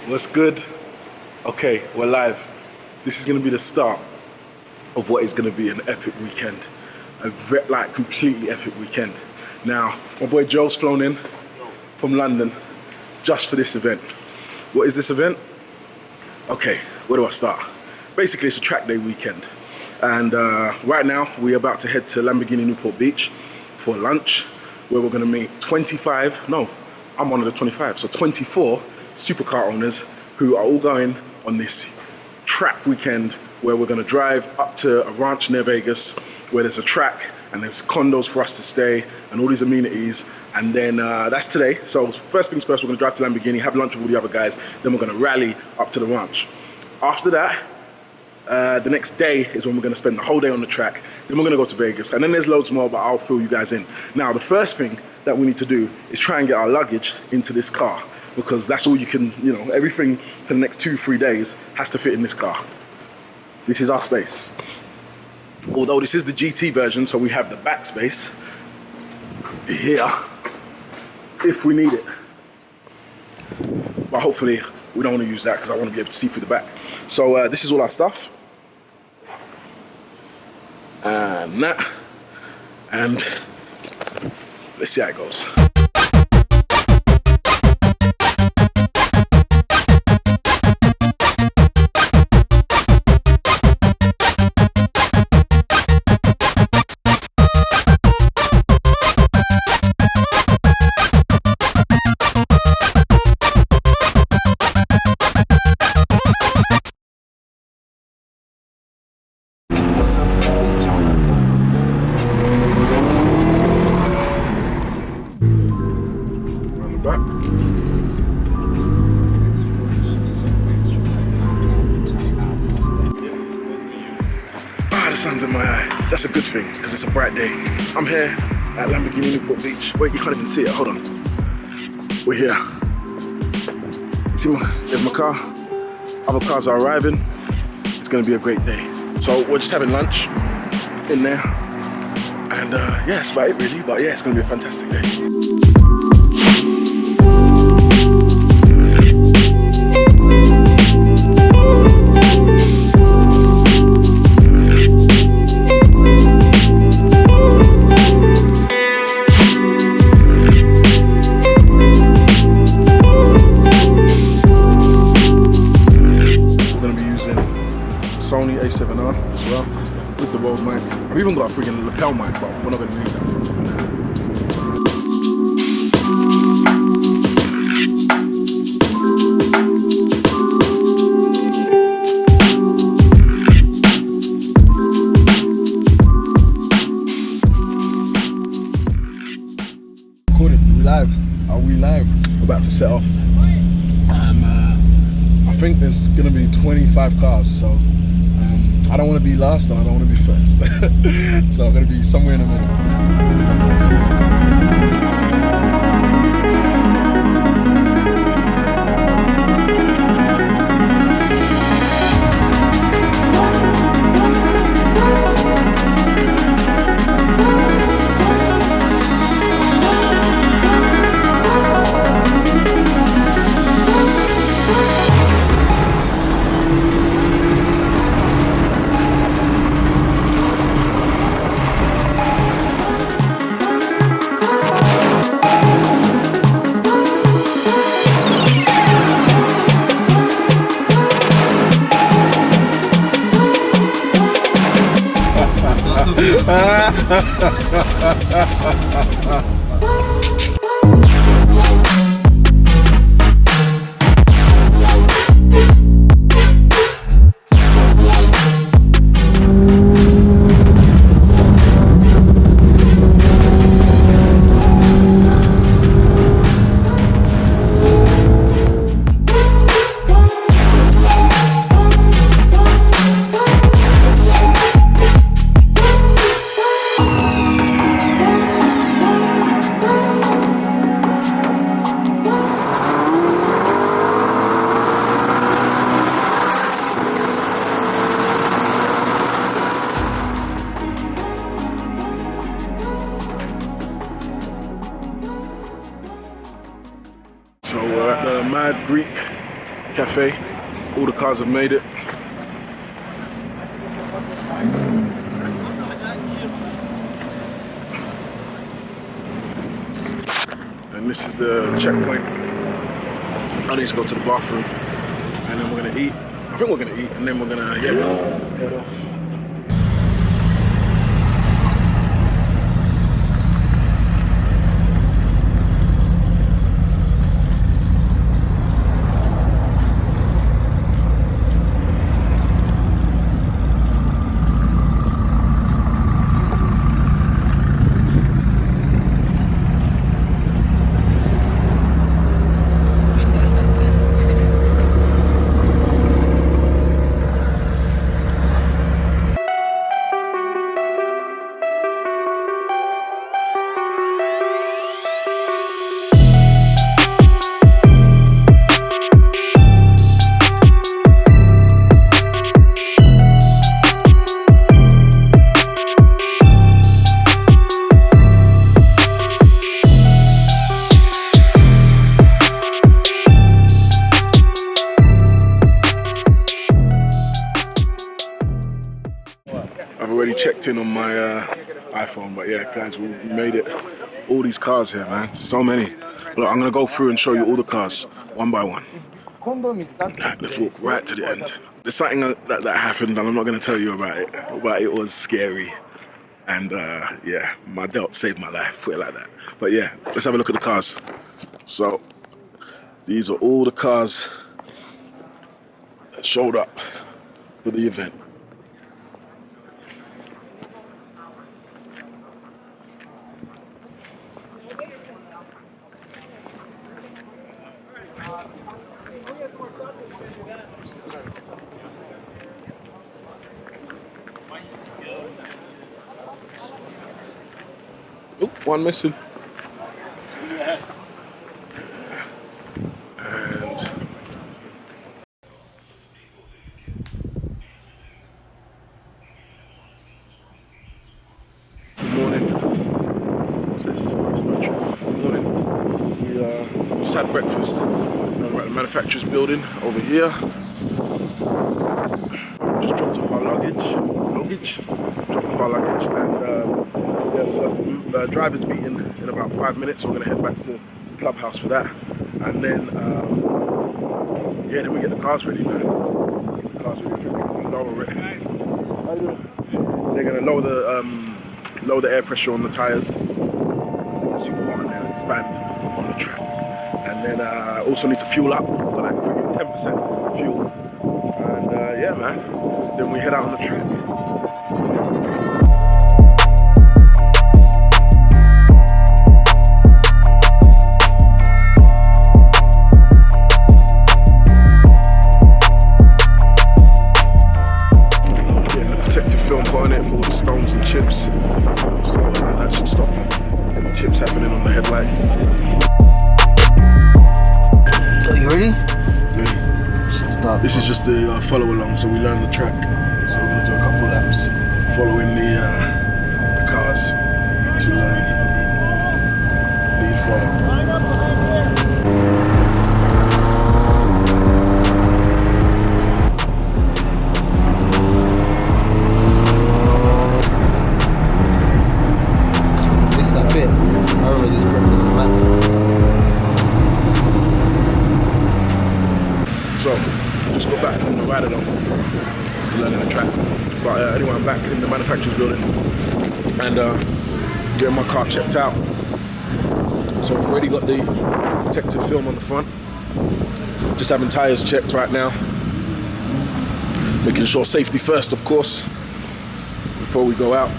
What's good? Okay, we're live. This is going to be the start of what is going to be an epic weekend. Completely epic weekend. Now, my boy Joe's flown in from London just for this event. What is this event? Okay, where do I start? Basically, it's a track day weekend. And right now, we're about to head to Lamborghini Newport Beach for lunch, where we're going to meet 25, no, I'm one of the 25, so 24 supercar owners who are all going on this track weekend where we're going to drive up to a ranch near Vegas where there's a track and there's condos for us to stay and all these amenities. And then that's today. So first things first, we're going to drive to Lamborghini, have lunch with all the other guys, then we're going to rally up to the ranch. After that, the next day is when we're going to spend the whole day on the track. Then we're going to go to Vegas. And then there's loads more, but I'll fill you guys in. Now, the first thing that we need to do is try and get our luggage into this car, because that's all you can, everything for the next 2-3 days has to fit in this car. This is our space. Although this is the GT version, so we have the back space here if we need it. But hopefully we don't want to use that because I want to be able to see through the back. So this is all our stuff. And that. And let's see how it goes. The sun's in my eye. That's a good thing, because it's a bright day. I'm here at Lamborghini Newport Beach. Wait, you can't even see it. Hold on. We're here. You see there's my car. Other cars are arriving. It's going to be a great day. So we're just having lunch in there. And yeah, that's about it really. But yeah, it's going to be a fantastic day. Sony A7R as well, with the Rode mic. I've even got a freaking lapel mic, but we're not going to need that for now. Recording, we live? Are we live? We're about to set off. I think there's going to be 25 cars, so I don't want to be last and I don't want to be first. So I'm going to be somewhere in the middle. So we're at the Mad Greek cafe. All the cars have made it. And this is the checkpoint. I need to go to the bathroom, and then we're gonna eat. I think we're gonna eat, and then we're gonna head off. I've already checked in on my iPhone, but yeah, guys, we made it. All these cars here, man, so many. Look, I'm gonna go through and show you all the cars, one by one. Let's walk right to the end. There's something that happened, and I'm not gonna tell you about it, but it was scary. And yeah, my delt saved my life, put it like that. But yeah, let's have a look at the cars. So, these are all the cars that showed up for the event. Oh, one missing. And good morning. What's this? Good morning. We just had breakfast. We're at the manufacturer's building over here. Just dropped off our luggage, and yeah, we've got a driver's meeting in about 5 minutes, so we're gonna head back to the clubhouse for that, and then yeah, then we get the cars ready, man. Get the cars ready, lower it. They're gonna lower the air pressure on the tires, so it gets super hot in there, expand on the track, and then also need to fuel up, like 10% fuel, and yeah, man. Then we head out on the track. Getting the protective film put on it for all the stones and chips. So that should stop any chips happening on the headlights. So you ready? Ready. This is just the follow along, so we learn the track. So we're gonna do a couple laps following the cars to learn lead follow. This that bit. I remember this bit from the map. So, just got back from the ride along, just learning the track. But anyway, I'm back in the manufacturer's building and getting my car checked out. So I've already got the protective film on the front. Just having tires checked right now. Making sure safety first, of course, before we go out.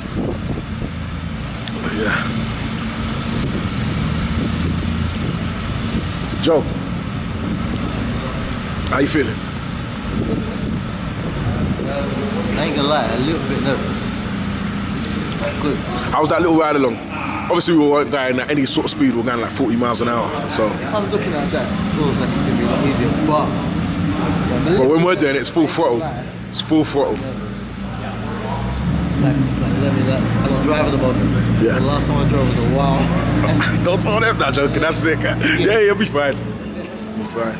But yeah. Joe. How you feeling? I ain't gonna lie, a little bit nervous. Good. How was that little ride along? Obviously we weren't going at any sort of speed, we were going like 40 miles an hour. So If I'm looking at that, it feels like it's gonna be a lot easier, but when we're doing it, it's full throttle. It's full throttle. Like, I don't drive at the moment. Yeah. The last time I drove was a while. Don't tell them that, joking, that's sick. Yeah, you'll be fine. You'll be fine.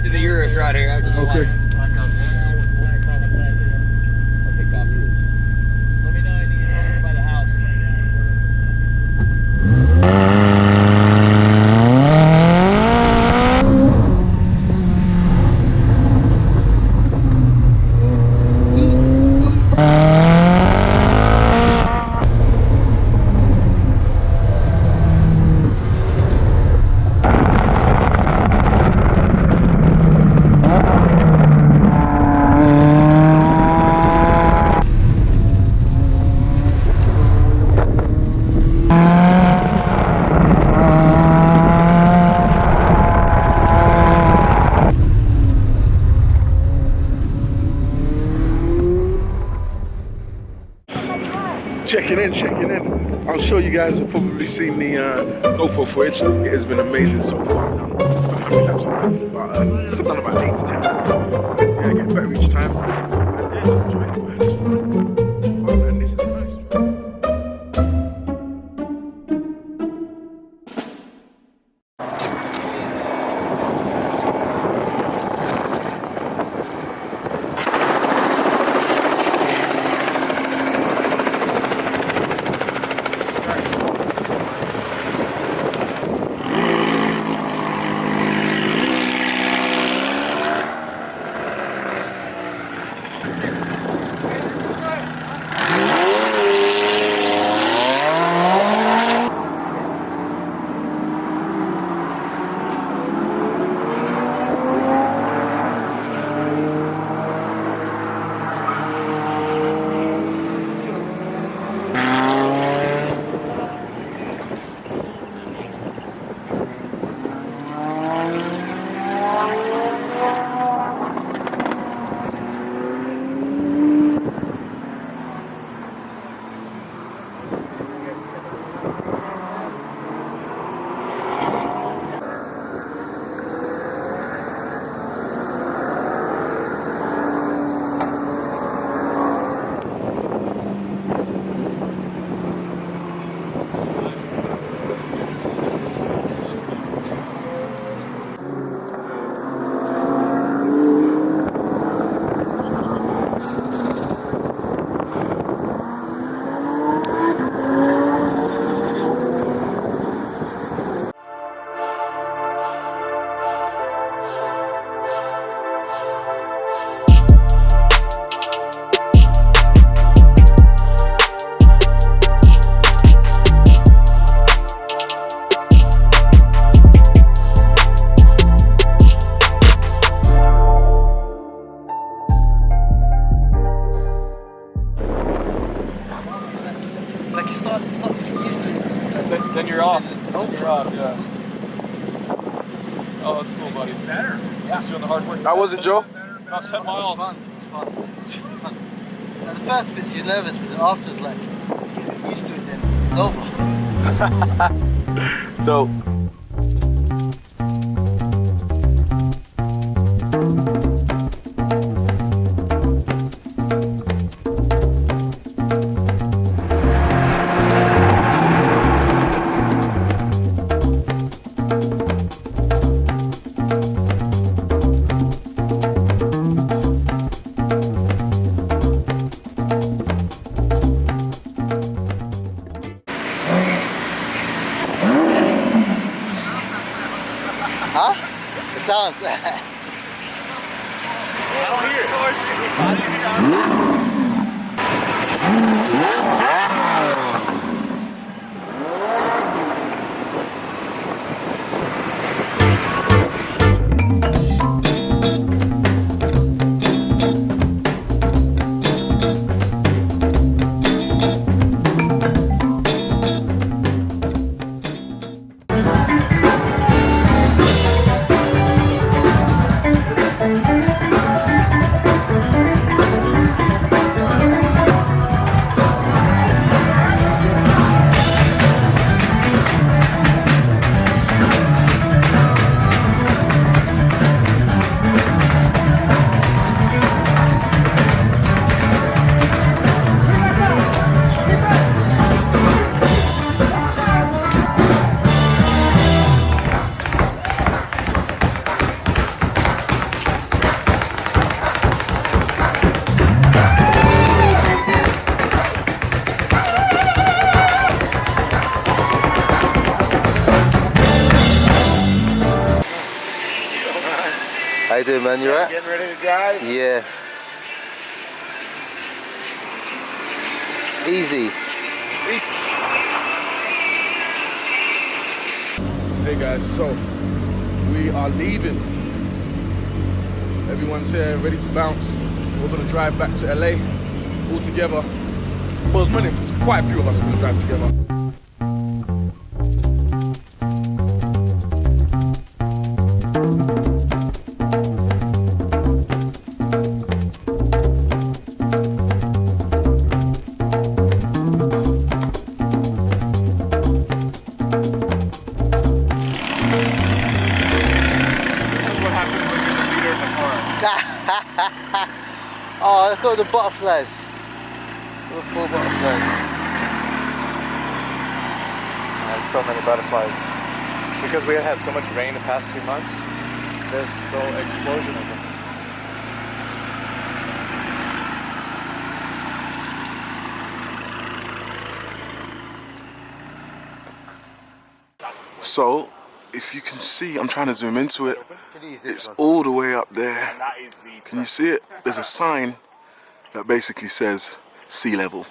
to the Euros right here. I just Okay. Okay, copy. Let me know anything you want by the house. Checking in. I'm sure you guys have probably seen the GoPro footage. It has been amazing so far. I've done, I don't know how many laps I've done, but I've done about 8 to 10 laps. Yeah, I get better each time. And yeah, just enjoy it, man. It's fun. It's fun, and this is nice. Then you're off. You're off, yeah. Oh, that's cool, buddy. Better. Yeah. Just doing the hard work. How was it, Joe? About 10 miles. It's fun. Now, the first bit you're nervous, but after it's like, you get used to it then. It's over. Dope. Huh? The sounds. I don't hear it. How do you hear it? man, you right? Getting ready to drive? Yeah. Easy. Peace. Hey guys, so we are leaving. Everyone's here, ready to bounce. We're gonna drive back to LA all together. Well, there's quite a few of us are gonna drive together. Oh, look at the butterflies. Look at the poor butterflies. There's so many butterflies. Because we had so much rain the past 2 months, there's so explosion of them. So, if you can see, I'm trying to zoom into it. Use this It's one. all the way up there. Can you see it? There's a sign that basically says sea level.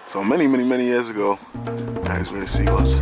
So many years ago, that is where the sea was.